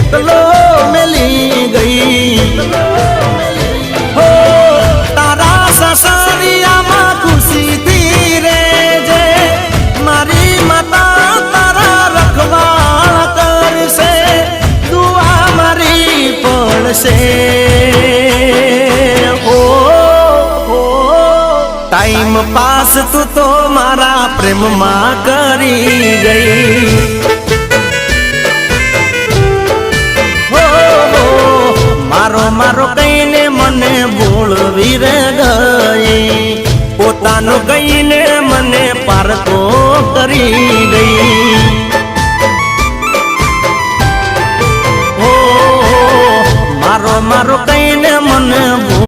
એટલો મેલી ગઈ હો તારા સસરિયામાં ખુશીથી રેજે મારી માતા તારા રખવાળ કરશે દુઆ મારી પડશે ટાઈમ પાસ તું તો મારા પ્રેમમાં કરી ગઈ મારો મારો કહીને મને બોલવી રે ગઈ પોતાનું કહીને મને પારકો કરી ગઈ મારો મારો કહીને મને